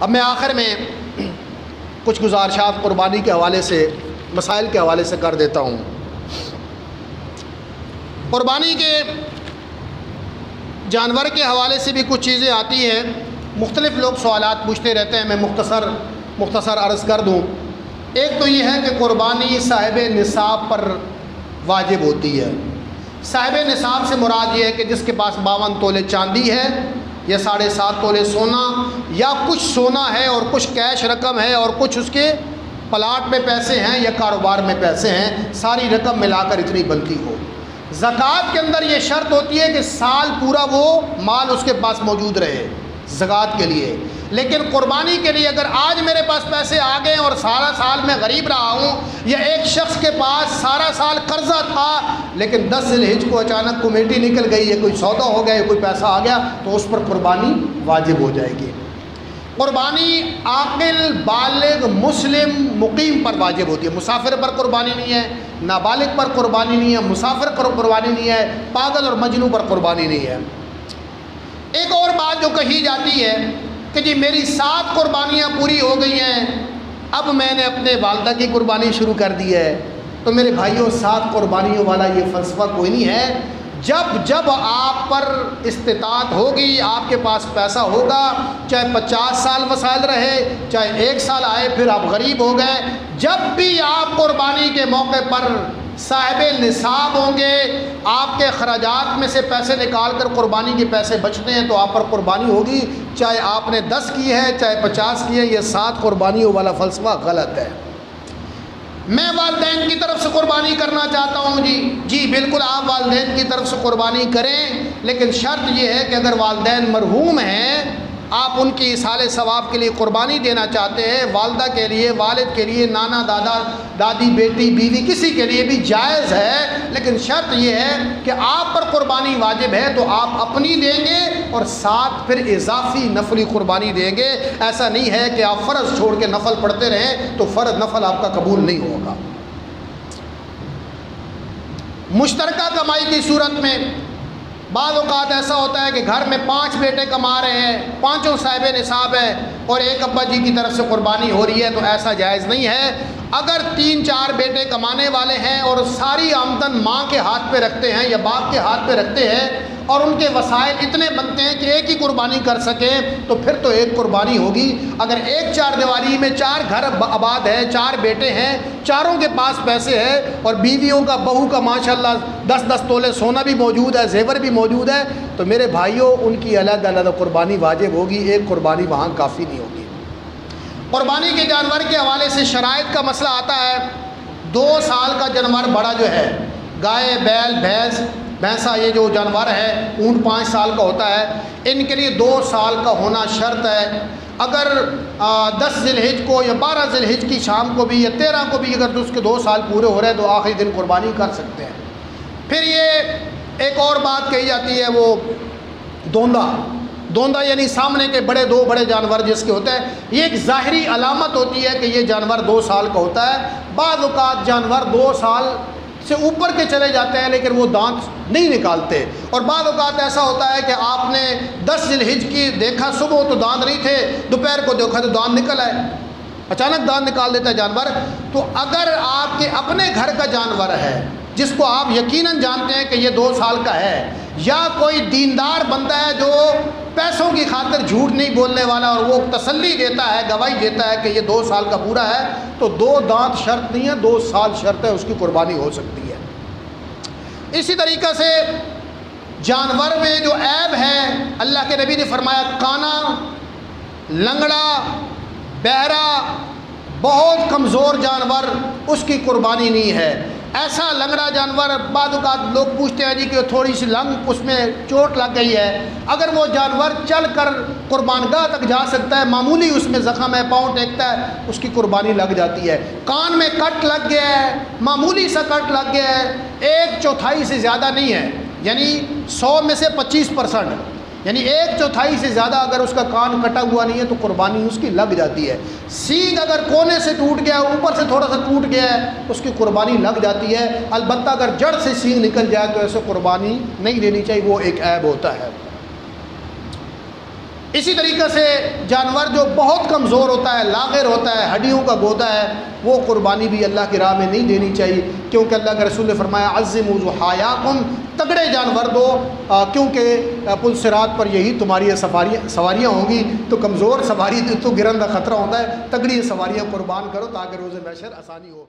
اب میں آخر میں کچھ گزارشات قربانی کے حوالے سے، مسائل کے حوالے سے کر دیتا ہوں۔ قربانی کے جانور کے حوالے سے بھی کچھ چیزیں آتی ہیں، مختلف لوگ سوالات پوچھتے رہتے ہیں، میں مختصر عرض کر دوں۔ ایک تو یہ ہے کہ قربانی صاحب نصاب پر واجب ہوتی ہے۔ صاحب نصاب سے مراد یہ ہے کہ جس کے پاس 52 تولے چاندی ہے یا 7.5 تولے سونا، یا کچھ سونا ہے اور کچھ کیش رقم ہے اور کچھ اس کے پلاٹ میں پیسے ہیں یا کاروبار میں پیسے ہیں، ساری رقم ملا کر اتنی بنتی ہو۔ زکوٰۃ کے اندر یہ شرط ہوتی ہے کہ سال پورا وہ مال اس کے پاس موجود رہے زکوٰۃ کے لیے۔ لیکن قربانی کے لیے اگر آج میرے پاس پیسے آ گئے اور سارا سال میں غریب رہا ہوں، یا ایک شخص کے پاس سارا سال قرضہ تھا لیکن 10 ذی الحجہ کو اچانک کمیٹی نکل گئی، یا کوئی سودا ہو گیا، یا کوئی پیسہ آ گیا، تو اس پر قربانی واجب ہو جائے گی۔ قربانی عاقل، بالغ، مسلم، مقیم پر واجب ہوتی ہے۔ مسافر پر قربانی نہیں ہے، نابالغ پر قربانی نہیں ہے، مسافر پر قربانی نہیں ہے، پاگل اور مجنون پر قربانی نہیں ہے۔ ایک اور بات جو کہی جاتی ہے کہ جی میری 7 قربانیاں پوری ہو گئی ہیں، اب میں نے اپنے والدہ کی قربانی شروع کر دی ہے۔ تو میرے بھائیوں، 7 قربانیوں والا یہ فلسفہ کوئی نہیں ہے۔ جب آپ پر استطاعت ہوگی، آپ کے پاس پیسہ ہوگا، چاہے 50 سال وسائل رہے، چاہے 1 سال آئے پھر آپ غریب ہو گئے، جب بھی آپ قربانی کے موقع پر صاحب نصاب ہوں گے، آپ کے اخراجات میں سے پیسے نکال کر قربانی کے پیسے بچتے ہیں، تو آپ پر قربانی ہوگی، چاہے آپ نے 10 کی ہے چاہے 50 کی ہے۔ یہ 7 قربانیوں والا فلسفہ غلط ہے۔ میں والدین کی طرف سے قربانی کرنا چاہتا ہوں، جی بالکل آپ والدین کی طرف سے قربانی کریں، لیکن شرط یہ ہے کہ اگر والدین مرحوم ہیں، آپ ان کی ایصال ثواب کے لیے قربانی دینا چاہتے ہیں، والدہ کے لیے، والد کے لیے، نانا، دادا، دادی، بیٹی، بیوی، کسی کے لیے بھی جائز ہے، لیکن شرط یہ ہے کہ آپ پر قربانی واجب ہے تو آپ اپنی دیں گے اور ساتھ پھر اضافی نفلی قربانی دیں گے۔ ایسا نہیں ہے کہ آپ فرض چھوڑ کے نفل پڑھتے رہیں تو فرض نفل آپ کا قبول نہیں ہوگا۔ مشترکہ کمائی کی صورت میں بعض اوقات ایسا ہوتا ہے کہ گھر میں 5 بیٹے کما رہے ہیں، 5 صاحب نصاب ہے اور ایک ابا جی کی طرف سے قربانی ہو رہی ہے، تو ایسا جائز نہیں ہے۔ اگر 3-4 بیٹے کمانے والے ہیں اور ساری آمدن ماں کے ہاتھ پہ رکھتے ہیں یا باپ کے ہاتھ پہ رکھتے ہیں اور ان کے وسائل اتنے بنتے ہیں کہ ایک ہی قربانی کر سکیں، تو پھر تو ایک قربانی ہوگی۔ اگر ایک 4 دیواری میں 4 گھر آباد ہے، 4 بیٹے ہیں، چاروں کے پاس پیسے ہے اور بیویوں کا، بہو کا ماشاءاللہ 10-10 تولے سونا بھی موجود ہے، زیور بھی موجود ہے، تو میرے بھائیوں ان کی الگ الگ قربانی واجب ہوگی، ایک قربانی وہاں کافی نہیں ہوگی۔ قربانی کے جانور کے حوالے سے شرائط کا مسئلہ آتا ہے۔ 2 سال کا جانور بڑا جو ہے، گائے، بیل، بھینسا، یہ جو جانور ہے، اونٹ 5 سال کا ہوتا ہے، ان کے لیے 2 سال کا ہونا شرط ہے۔ اگر 10 ذی الحجہ کو یا 12 ذی الحجہ کی شام کو بھی یا 13 کو بھی اگر اس کے 2 سال پورے ہو رہے ہیں تو آخری دن قربانی کر سکتے ہیں۔ پھر یہ ایک اور بات کہی جاتی ہے، وہ دوندہ یعنی سامنے کے دو بڑے جانور جس کے ہوتے ہیں، یہ ایک ظاہری علامت ہوتی ہے کہ یہ جانور 2 سال کا ہوتا ہے۔ بعض اوقات جانور 2 سال سے اوپر کے چلے جاتے ہیں لیکن وہ دانت نہیں نکالتے، اور بعض اوقات ایسا ہوتا ہے کہ آپ نے 10 ذی الحجہ کی دیکھا صبح تو دانت نہیں تھے، دوپہر کو دیکھا تو دانت نکل آئے، اچانک دانت نکال دیتا ہے جانور۔ تو اگر آپ کے اپنے گھر کا جانور ہے جس کو آپ یقیناً جانتے ہیں کہ یہ 2 سال کا ہے، یا کوئی دیندار بندہ ہے جو پیسوں کی خاطر جھوٹ نہیں بولنے والا اور وہ تسلی دیتا ہے، گواہی دیتا ہے کہ یہ 2 سال کا پورا ہے، تو 2 دانت شرط نہیں ہے، 2 سال شرط ہے، اس کی قربانی ہو سکتی ہے۔ اسی طریقے سے جانور میں جو عیب ہے، اللہ کے نبی نے فرمایا کانا، لنگڑا، بہرا، بہت کمزور جانور، اس کی قربانی نہیں ہے۔ ایسا لنگڑا جانور، بعض اوقات لوگ پوچھتے ہیں جی کہ تھوڑی سی لنگ اس میں چوٹ لگ گئی ہے، اگر وہ جانور چل کر قربان گاہ تک جا سکتا ہے، معمولی اس میں زخم ہے، پاؤں ٹیکتا ہے، اس کی قربانی لگ جاتی ہے۔ کان میں کٹ لگ گیا ہے، معمولی سا کٹ لگ گیا ہے، 1/4 سے زیادہ نہیں ہے، یعنی 100 میں سے 25%، یعنی 1/4 سے زیادہ اگر اس کا کان کٹا ہوا نہیں ہے تو قربانی اس کی لگ جاتی ہے۔ سینگ اگر کونے سے ٹوٹ گیا، اوپر سے تھوڑا سا ٹوٹ گیا ہے، اس کی قربانی لگ جاتی ہے۔ البتہ اگر جڑ سے سینگ نکل جائے تو ایسے قربانی نہیں دینی چاہیے، وہ ایک عیب ہوتا ہے۔ اسی طریقے سے جانور جو بہت کمزور ہوتا ہے، لاغر ہوتا ہے، ہڈیوں کا گودا ہے، وہ قربانی بھی اللہ کی راہ میں نہیں دینی چاہیے، کیونکہ اللہ کے رسول نے فرمایا عظموا ضحایاکم، تگڑے جانور دو، کیونکہ پل صراط پر یہی تمہاری سواریاں ہوں گی، تو کمزور سواری تو گرن کا خطرہ ہوتا ہے، تگڑی سواریاں قربان کرو تاکہ روز محشر آسانی ہو۔